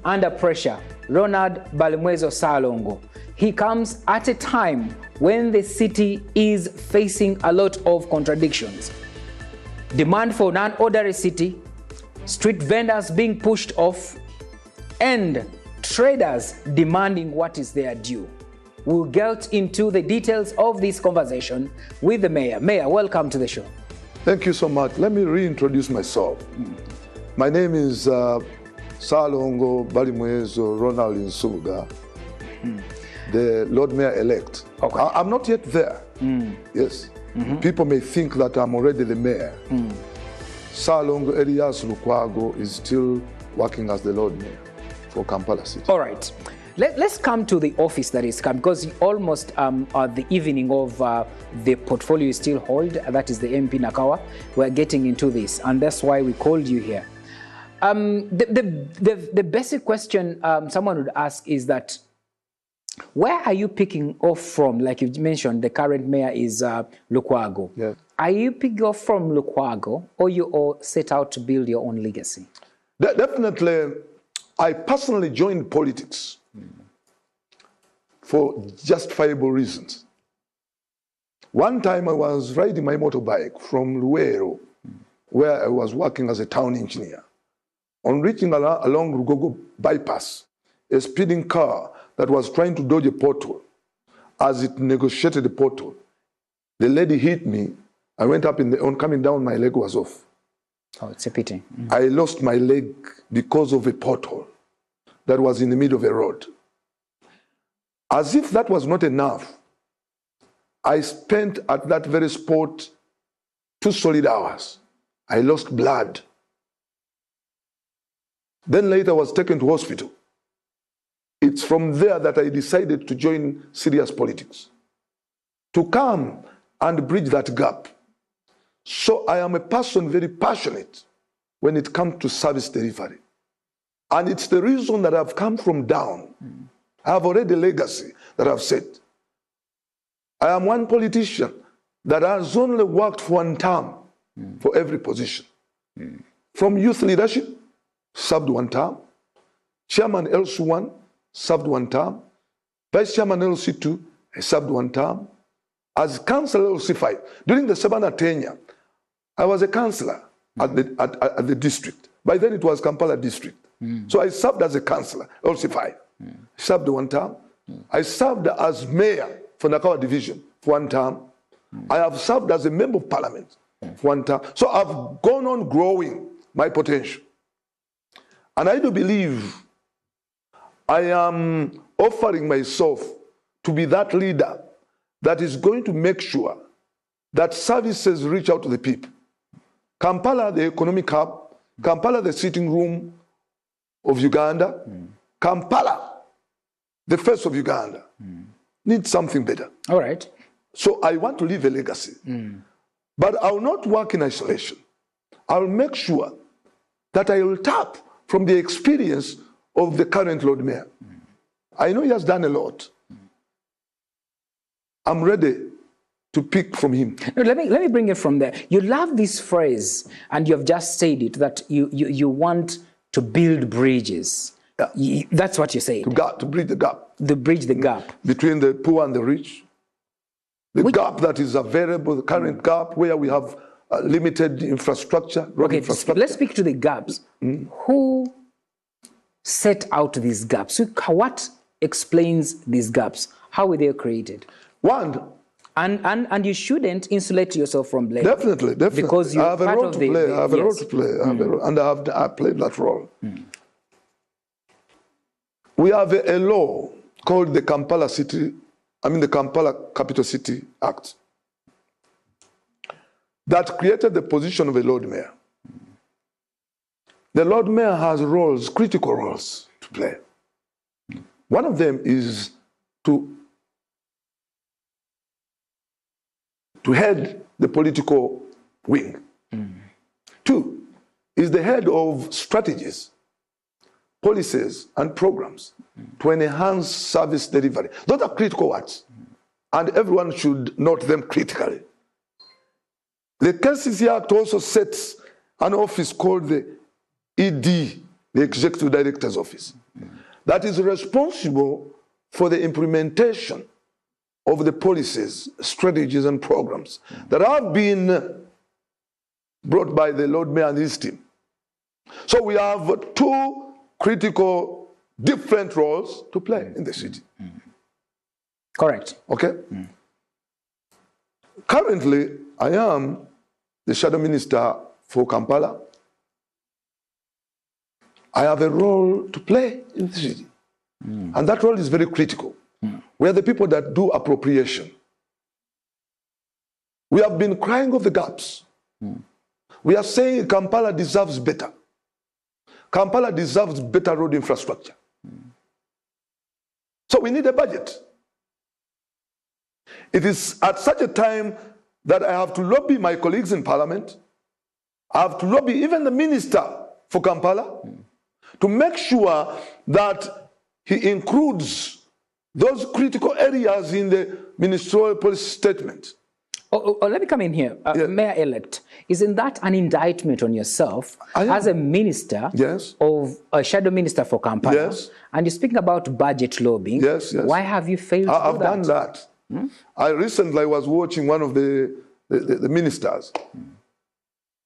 Under pressure, Hon.Balimwezo Salongo. He comes at a time when the city is facing a lot of contradictions. Demand for an orderly city, street vendors being pushed off, and traders demanding what is their due. We'll get into the details of this conversation with the mayor. Mayor, welcome to the show. Thank you so much. Let me reintroduce myself. My name is Hon.Balimwezo Ronald Nsubuga, the Lord Mayor-elect. Okay. I'm not yet there. Yes. People may think that I'm already the mayor. Salongo Elias Lukwago is still working as the Lord Mayor for Kampala City. All right. Let's come to the office that is come, because almost at the evening of the portfolio you still hold, that is the MP Nakawa. We're getting into this, and that's why we called you here. The basic question someone would ask is that, where are you picking off from? Like you mentioned, the current mayor is Lukwago. Yes. Are you picking off from Lukwago, or you all set out to build your own legacy? Definitely, I personally joined politics for justifiable reasons. One time I was riding my motorbike from Luero, where I was working as a town engineer. On reaching along Rugogo bypass, a speeding car that was trying to dodge a pothole. As it negotiated the pothole, the lady hit me. I went up on coming down, my leg was off. Oh, it's a pity. I lost my leg because of a pothole that was in the middle of a road. As if that was not enough, I spent at that very spot 2 solid hours. I lost blood. Then later I was taken to hospital. It's from there that I decided to join serious politics, to come and bridge that gap. So I am a person very passionate when it comes to service delivery. And it's the reason that I've come from down. I have already a legacy that I've set. I am one politician that has only worked for one term for every position. From youth leadership, served 1 term. Chairman LC1, served 1 term. Vice Chairman LC2, I served 1 term. As councillor LC5, during the Sabana tenure, I was a councillor at the district. By then it was Kampala district. So I served as a councillor, LC5. Served 1 term. I served as mayor for Nakawa division for 1 term. I have served as a member of parliament for 1 term. So I've gone on growing my potential. And I do believe I am offering myself to be that leader that is going to make sure that services reach out to the people. Kampala, the economic hub. Kampala, the sitting room of Uganda. Kampala, the face of Uganda, needs something better. All right. So I want to leave a legacy. But I will not work in isolation. I will make sure that I will tap from the experience of the current Lord Mayor. I know he has done a lot. I'm ready to pick from him. No, let me bring it from there. You love this phrase, and you have just said it, that you want to build bridges. Yeah. That's what you say. To bridge the gap. To bridge the gap. Between the poor and the rich. The gap that is available, the current gap where we have limited infrastructure. Okay, infrastructure. Let's speak to the gaps. Who set out these gaps? What explains these gaps? How were they created? One. And you shouldn't insulate yourself from blame. Definitely. Because you I have a role to play. I have a role to play. And I played that role. We have a law called the Kampala Capital City Act that created the position of a Lord Mayor. The Lord Mayor has roles, critical roles to play. One of them is to head the political wing. 2 is the head of strategies, policies, and programs to enhance service delivery. Those are critical words, and everyone should note them critically. The KCC Act also sets an office called the ED, the Executive Director's Office, that is responsible for the implementation of the policies, strategies, and programs that have been brought by the Lord Mayor and his team. So we have two critical, different roles to play in the city. Correct. Okay? Currently, I am the Shadow Minister for Kampala. I have a role to play in the city. And that role is very critical. We are the people that do appropriation. We have been crying of the gaps. We are saying Kampala deserves better. Kampala deserves better road infrastructure. So we need a budget. It is at such a time that I have to lobby my colleagues in Parliament. I have to lobby even the Minister for Kampala to make sure that he includes those critical areas in the ministerial policy statement. Let me come in here. Mayor-elect, isn't that an indictment on yourself as a minister of a shadow minister for Kampala? Yes. And you're speaking about budget lobbying. Yes. Why have you failed to do that? I've done that. I recently was watching one of the ministers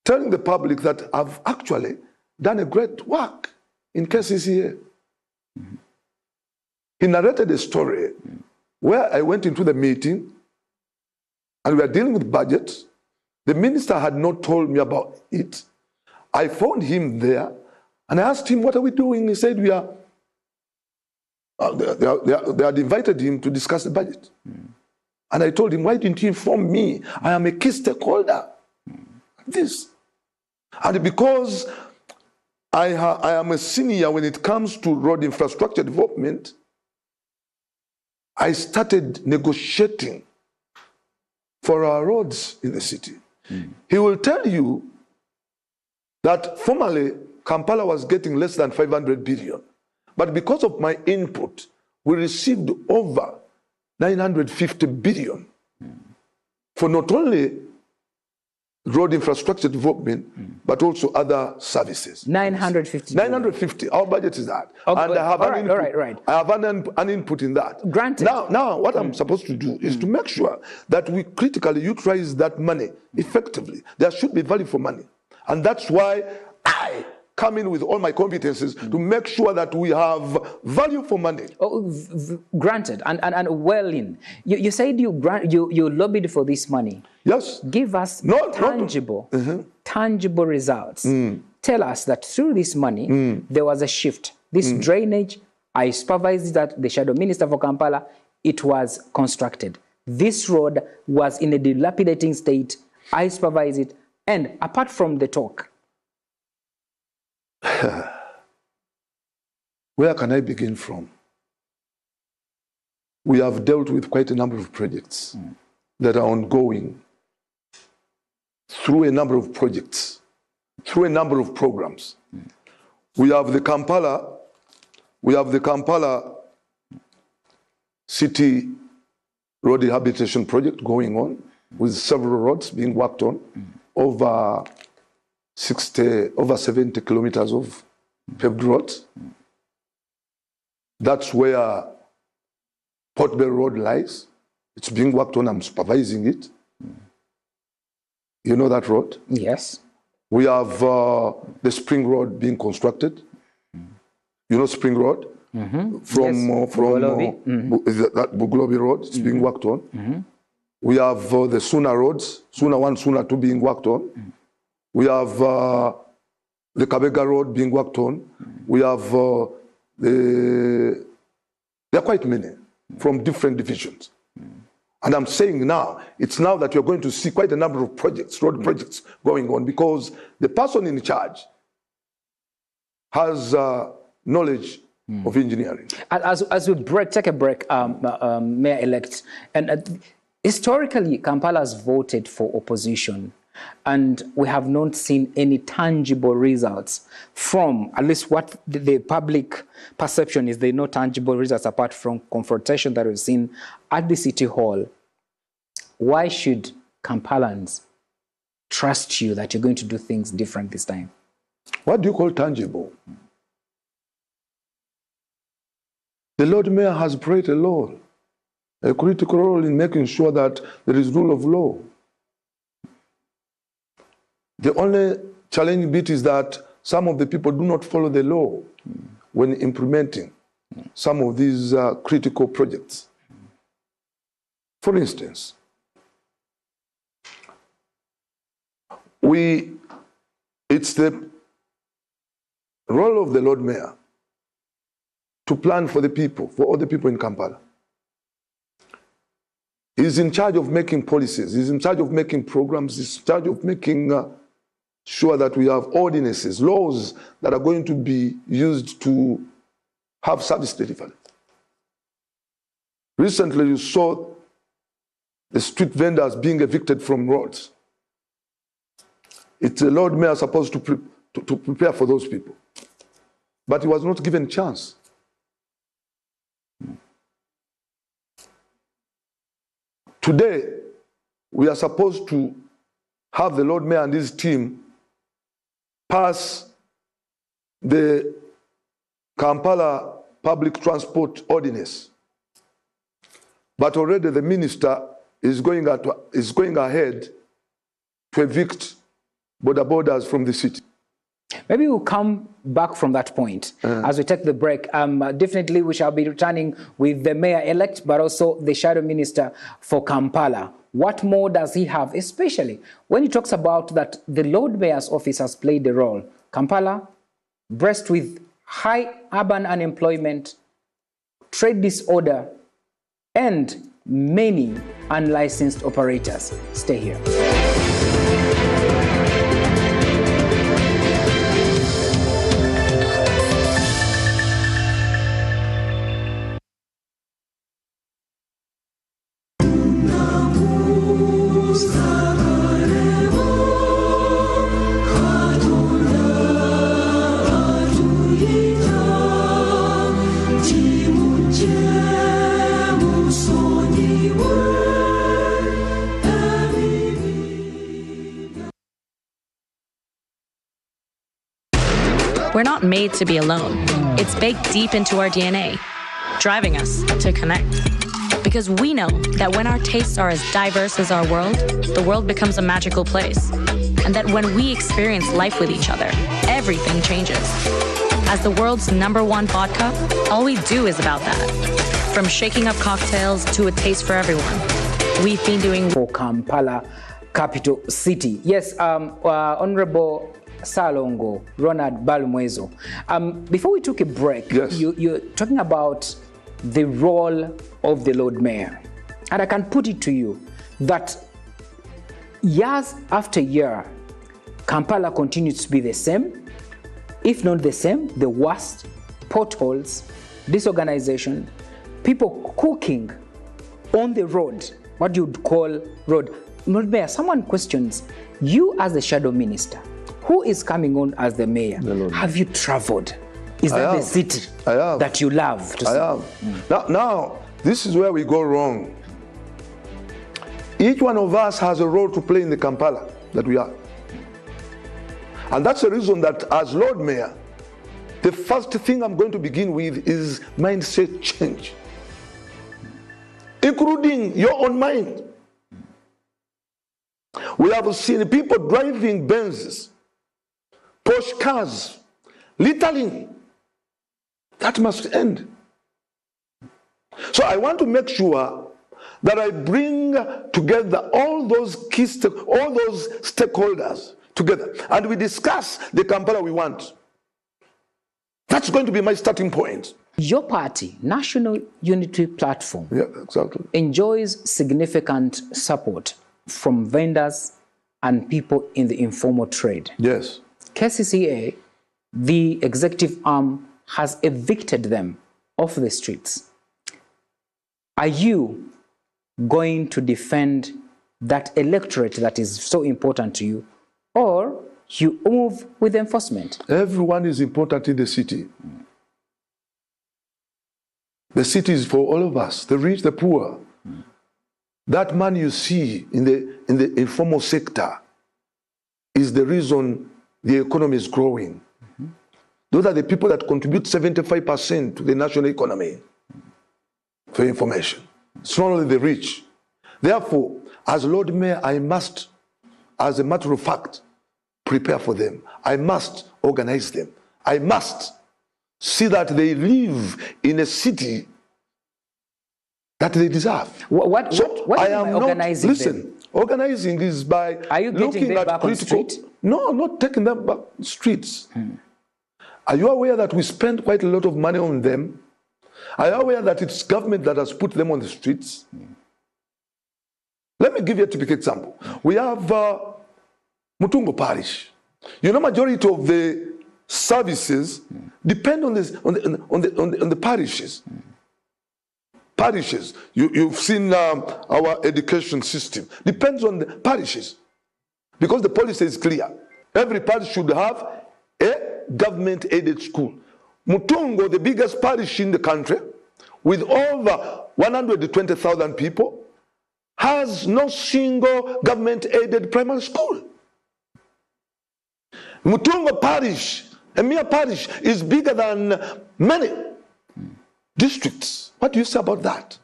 telling the public that I've actually done a great work in KCCA. He narrated a story where I went into the meeting and we were dealing with budget. The minister had not told me about it. I phoned him there and I asked him, what are we doing? He said, we are, they had invited him to discuss the budget. And I told him, why didn't you inform me? I am a key stakeholder. This. And because I am a senior when it comes to road infrastructure development, I started negotiating for our roads in the city. He will tell you that formerly Kampala was getting less than 500 billion. But because of my input, we received over 950 billion for not only road infrastructure development, but also other services. 950. 950. Our budget is that. Okay, and I have an input. Right. I have an input in that. Granted. Now what I'm supposed to do is to make sure that we critically utilize that money effectively. There should be value for money. And that's why I come in with all my competencies to make sure that we have value for money. Granted, and well in. You said you lobbied for this money. Yes. Give us tangible results. Tell us that through this money, there was a shift. This drainage, I supervised that, the shadow minister for Kampala, it was constructed. This road was in a dilapidating state, I supervised it, and apart from the talk, where can I begin from? We have dealt with quite a number of projects that are ongoing through a number of projects, through a number of programs. We have the Kampala City Road Rehabilitation Project going on with several roads being worked on, over 70 kilometers of paved roads. That's where Port Bell Road lies. It's being worked on. I'm supervising it. You know that road? Yes. We have the Spring Road being constructed. You know Spring Road? Mm-hmm. That Buglobi Road, it's being worked on. We have the Suna roads, Suna 1, Suna 2 being worked on. We have the Kabega Road being worked on. We have there are quite many from different divisions. And I'm saying now, it's now that you're going to see quite a number of projects, road projects going on, because the person in charge has knowledge of engineering. As we take a break, Mayor-elect, and historically, Kampala has voted for opposition, and we have not seen any tangible results from, at least what the public perception is, there are no tangible results apart from confrontation that we've seen at the City Hall. Why should Kampalans trust you that you're going to do things different this time? What do you call tangible? The Lord Mayor has played a critical role in making sure that there is rule of law. The only challenging bit is that some of the people do not follow the law when implementing some of these critical projects. For instance, it's the role of the Lord Mayor to plan for the people, for all the people in Kampala. He's in charge of making policies. He's in charge of making programs. He's in charge of making sure that we have ordinances, laws that are going to be used to have service delivery. Recently, you saw the street vendors being evicted from roads. It's the Lord Mayor supposed to prepare for those people. But he was not given a chance. Today, we are supposed to have the Lord Mayor and his team pass the Kampala Public Transport Ordinance. But already the minister is going ahead to evict borders from the city. Maybe we'll come back from that point as we take the break. Definitely we shall be returning with the mayor-elect, but also the shadow minister for Kampala. What more does he have, especially when he talks about that the Lord Mayor's office has played a role? Kampala, blessed with high urban unemployment, trade disorder, and many unlicensed operators. Stay here. We're not made to be alone. It's baked deep into our DNA, driving us to connect. Because we know that when our tastes are as diverse as our world, the world becomes a magical place. And that when we experience life with each other, everything changes. As the world's #1 vodka, all we do is about that. From shaking up cocktails to a taste for everyone. We've been doing for Kampala, capital city. Yes, Honorable Salongo, Hon.Balimwezo. Before we took a break, yes, you're talking about the role of the Lord Mayor. And I can put it to you that years after year, Kampala continues to be the same, if not the same, the worst. Potholes, disorganization, people cooking on the road, what you'd call road. Lord Mayor, someone questions, you as the shadow minister, who is coming on as the mayor? Have you traveled? Is that the city that you love to see? I have. Now, this is where we go wrong. Each one of us has a role to play in the Kampala that we are. And that's the reason that as Lord Mayor, the first thing I'm going to begin with is mindset change, including your own mind. We have seen people driving Benzes, Porsche cars, littering. That must end. So I want to make sure that I bring together all those stakeholders together, and we discuss the Kampala we want. That's going to be my starting point. Your party, National Unity Platform, enjoys significant support from vendors and people in the informal trade. Yes. KCCA, the executive arm, has evicted them off the streets. Are you going to defend that electorate that is so important to you, or you move with enforcement? Everyone is important in the city. The city is for all of us, the rich, the poor. That man you see in the informal sector is the reason the economy is growing. Those are the people that contribute 75% to the national economy. for information. It's not only the rich. Therefore, as Lord Mayor, I must, as a matter of fact, prepare for them. I must organize them. I must see that they live in a city that they deserve. What do you mean by organizing them? Organizing is by Are you getting looking them at back on critical... street? No, not taking them back on streets. Are you aware that we spend quite a lot of money on them? Are you aware that it's government that has put them on the streets? Let me give you a typical example. We have Mutungo Parish. You know, majority of the services depend on the parishes. Parishes. You've seen our education system. Depends on the parishes. Because the policy is clear. Every parish should have a government-aided school. Mutungo, the biggest parish in the country, with over 120,000 people, has no single government-aided primary school. Mutungo Parish, a mere parish, is bigger than many districts. What do you say about that?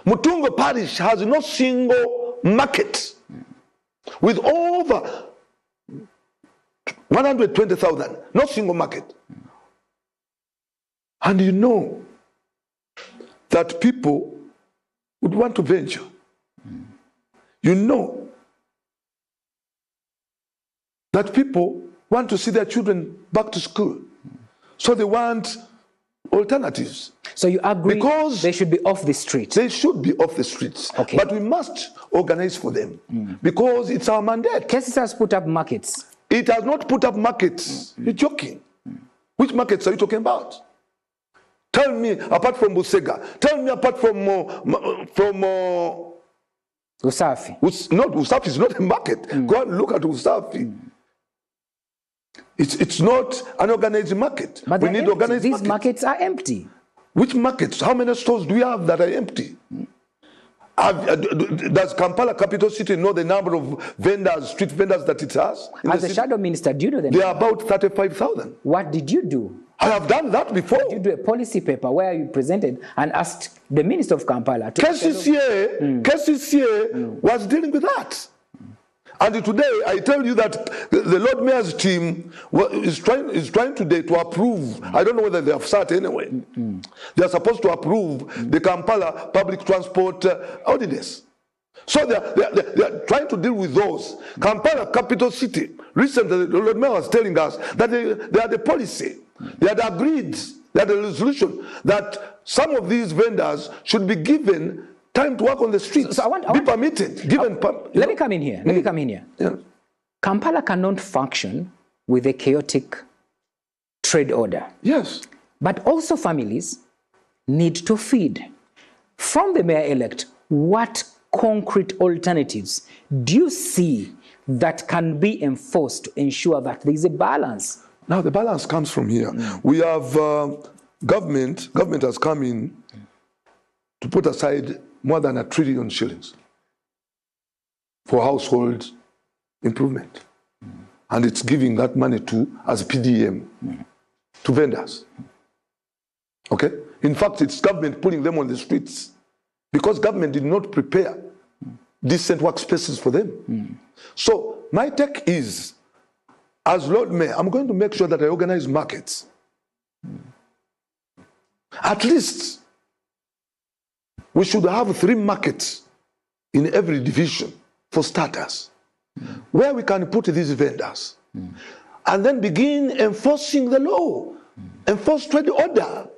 Mutungo Parish has no single market, with over 120,000, no single market. And you know that people would want to venture. You know that people want to see their children back to school. So they want alternatives. So you agree because they should be off the streets? They should be off the streets. Okay. But we must organize for them because it's our mandate. Cases has put up markets. It has not put up markets. You're joking. Which markets are you talking about? Tell me, apart from Busega, tell me apart from Usafi. Usafi is not a market. Go and look at Usafi. It's not an organized market. But we need organized These markets are empty. Which markets? How many stores do we have that are empty? Does Kampala, capital city, know the number of vendors, street vendors that it has? As a shadow minister, do you know the number? They number? are about 35,000. What did you do? I have done that before. Did you do a policy paper where you presented and asked the minister of Kampala to... KCCA was dealing with that. And today, I tell you that the Lord Mayor's team is trying today to approve. I don't know whether they have sat anyway. They are supposed to approve the Kampala public transport ordinance. So they are trying to deal with those. Kampala, capital city. Recently, the Lord Mayor was telling us that they had a policy. They had agreed, they had a resolution that some of these vendors should be given time to work on the streets. So be permitted. Let me come in here. Let me come in here. Yeah. Kampala cannot function with a chaotic trade order. Yes. But also families need to feed. From the mayor-elect, what concrete alternatives do you see that can be enforced to ensure that there is a balance? Now, the balance comes from here. We have government has come in to put aside more than R1 trillion shillings for household improvement. And it's giving that money as PDM to vendors. Okay? In fact, it's government putting them on the streets because government did not prepare decent workspaces for them. So my take is, as Lord Mayor, I'm going to make sure that I organize markets. At least we should have 3 markets in every division for starters, where we can put these vendors and then begin enforcing the law, enforce trade order.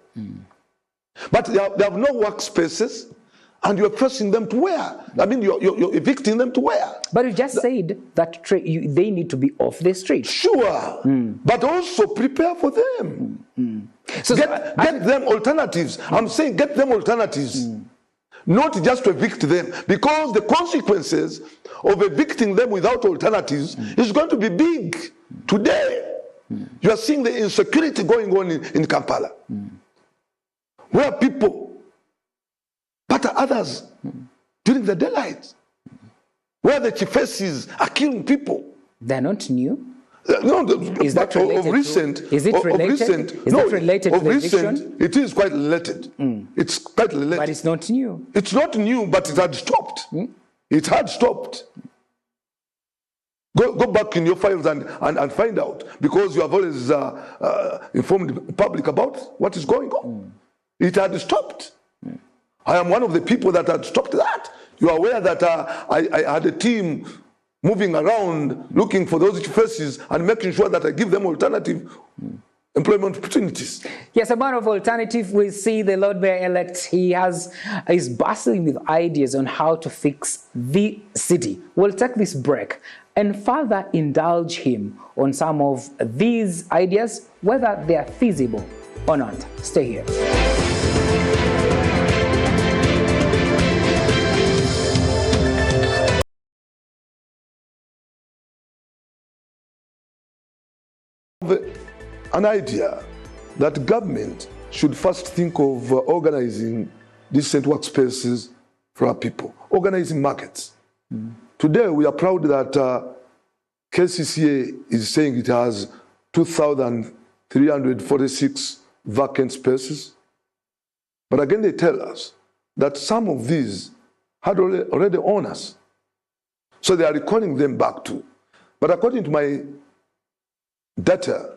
But they have no workspaces, and you're forcing them to where? I mean, you're evicting them to where? But you just said that they need to be off the street. Sure, but also prepare for them. So get them alternatives. I'm saying get them alternatives. Not just to evict them, because the consequences of evicting them without alternatives is going to be big. Today, you are seeing the insecurity going on in Kampala, where people batter others during the daylight, where the chiefesses are killing people. They're not new. No, Is that related of recent, is it related? Is that related to the eviction? It is quite related. It's quite related. But it's not new. It's not new, but it had stopped. It had stopped. Go back in your files and find out, because you have always informed the public about what is going on. It had stopped. I am one of the people that had stopped that. You are aware that I had a team moving around looking for those faces and making sure that I give them alternative employment opportunities. Yes, a man of alternative. We see the Lord Mayor-elect. He is bustling with ideas on how to fix the city. We'll take this break and further indulge him on some of these ideas, whether they are feasible or not. Stay here. An idea that government should first think of organizing decent workspaces for our people, organizing markets. Today, we are proud that KCCA is saying it has 2,346 vacant spaces. But again, they tell us that some of these had already owners. So they are recalling them back too. But according to my data,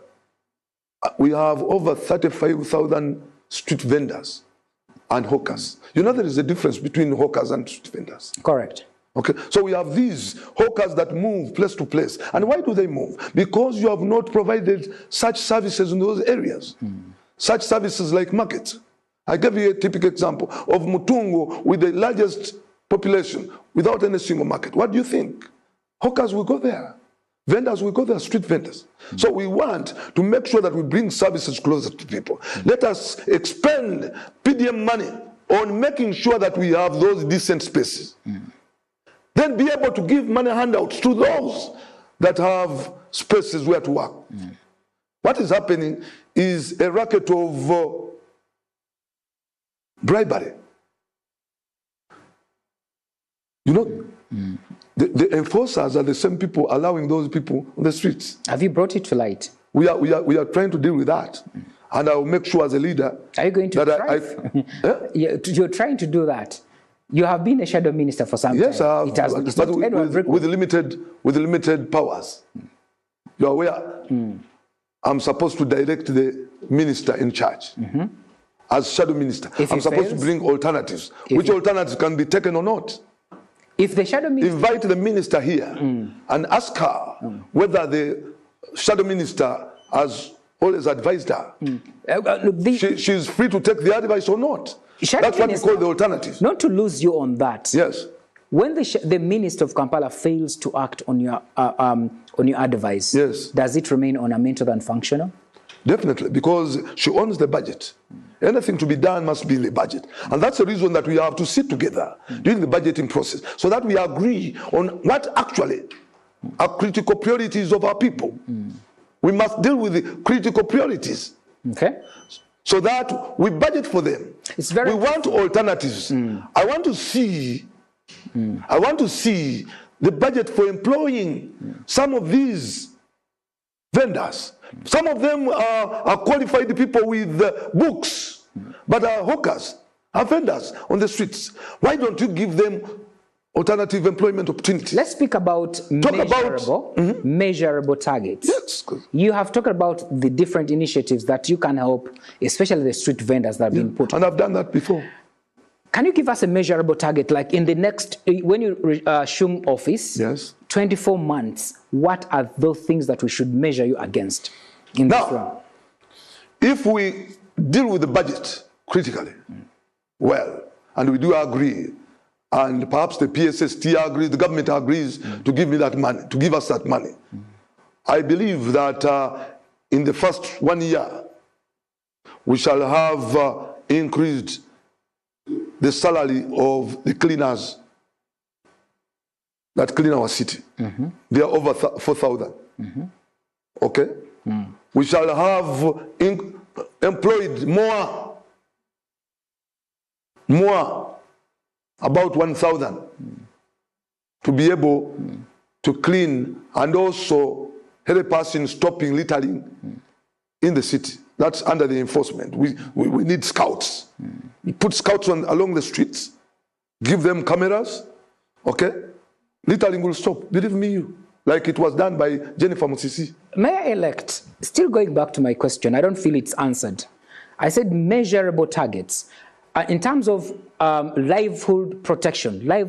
we have over 35,000 street vendors and hawkers. You know there is a difference between hawkers and street vendors. Correct. Okay, so we have these hawkers that move place to place. And why do they move? Because you have not provided such services in those areas. Such services like markets. I gave you a typical example of Mutungo with the largest population without any single market. What do you think? Hawkers will go there. Vendors will go there, street vendors. So we want to make sure that we bring services closer to people. Let us expend PDM money on making sure that we have those decent spaces. Then be able to give money handouts to those that have spaces where to work. What is happening is a racket of bribery. You know, the enforcers are the same people allowing those people on the streets. Have you brought it to light? We are trying to deal with that. And I will make sure as a leader. Are you going to try? You're trying to do that. You have been a shadow minister for some time. Yes, I have. But with limited powers. You're aware? I'm supposed to direct the minister in charge. As shadow minister. I'm supposed to bring alternatives. Which alternatives can be taken or not? If the shadow minister... Invite the minister here and ask her whether the shadow minister has always advised her. She's free to take the advice or not. That's what we call the alternative. Not to lose you on that. Yes. When the minister of Kampala fails to act on your advice, yes, does it remain ornamental and functional? Definitely, because she owns the budget. Anything to be done must be in the budget. And that's the reason that we have to sit together during the budgeting process so that we agree on what actually are critical priorities of our people. We must deal with the critical priorities. Okay. So that we budget for them. We want alternatives. I want to see the budget for employing some of these vendors. Some of them are qualified people with books, but are hawkers, are vendors on the streets. Why don't you give them alternative employment opportunities? Let's speak about measurable targets. Yes. You have talked about the different initiatives that you can help, especially the street vendors that have been put. And I've done that before. Can you give us a measurable target, like in the next, when you assume office, yes, 24 months, what are those things that we should measure you against in this round? If we deal with the budget critically, well, and we do agree, and perhaps the PSST agrees, the government agrees to give me that money, to give us that money, I believe that in the first 1 year, we shall have increased the salary of the cleaners that clean our city. They are over 4,000. Okay? We shall have employed more, about 1,000 to be able to clean and also help us in stopping littering in the city. That's under the enforcement. We need scouts. We put scouts along the streets, give them cameras, okay? Littering will stop, believe me, like it was done by Jennifer Musisi. Mayor-elect, still going back to my question, I don't feel it's answered. I said measurable targets. In terms of livelihood protection, I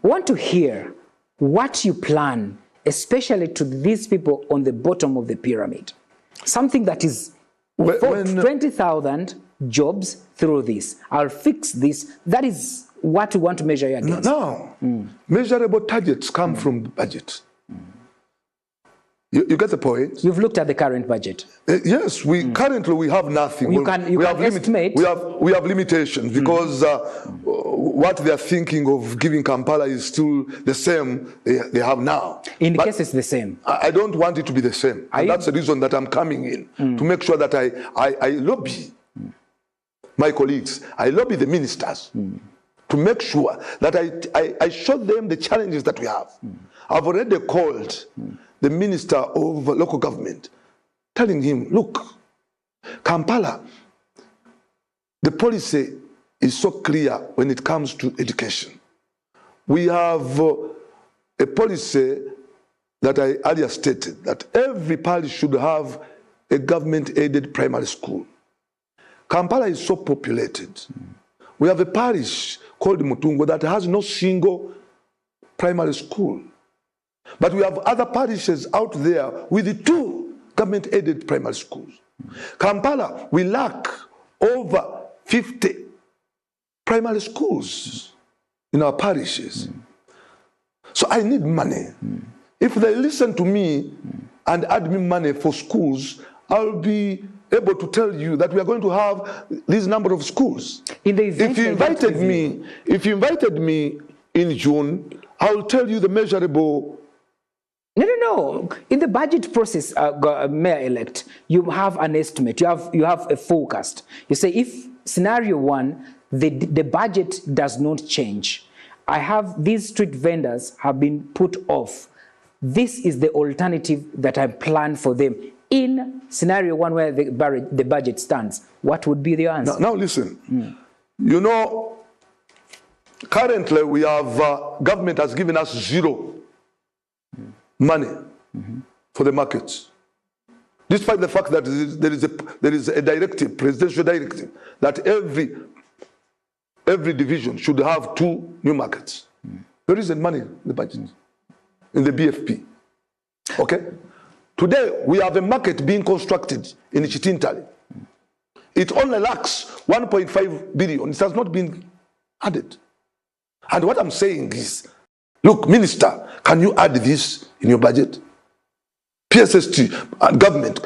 want to hear what you plan, especially to these people on the bottom of the pyramid. Something that is for 20,000 jobs through this. I'll fix this. That is what we want to measure against. Now, measurable targets come from the budget. You get the point? You've looked at the current budget. Yes, currently we have nothing. You can estimate. We have limitations because what they are thinking of giving Kampala is still the same they have now. In the case it's the same. I don't want it to be the same. And that's the reason that I'm coming in, to make sure that I lobby my colleagues, I lobby the ministers to make sure that I show them the challenges that we have. I've already called the Minister of Local Government, telling him, look, Kampala, the policy is so clear when it comes to education. We have a policy that I earlier stated, that every parish should have a government-aided primary school. Kampala is so populated. We have a parish called Mutungo that has no single primary school. But we have other parishes out there with 2 government-aided primary schools. Kampala, we lack over 50 primary schools in our parishes. So I need money. If they listen to me and add me money for schools, I'll be able to tell you that we are going to have this number of schools. If you invited me in June, I'll tell you the measurable. No. In the budget process, Mayor-elect, you have an estimate. You have a forecast. You say if scenario 1, the budget does not change. I have these street vendors have been put off. This is the alternative that I planned for them. In scenario 1 where the budget stands, what would be the answer? Now listen, you know, currently we have, government has given us 0 money for the markets. Despite the fact that there is a directive, presidential directive, that every division should have 2 new markets. There isn't money in the budget, in the BFP. Okay? Today, we have a market being constructed in Chitintali. It only lacks 1.5 billion. It has not been added. And what I'm saying is, look, Minister, can you add this in your budget? PSST and government,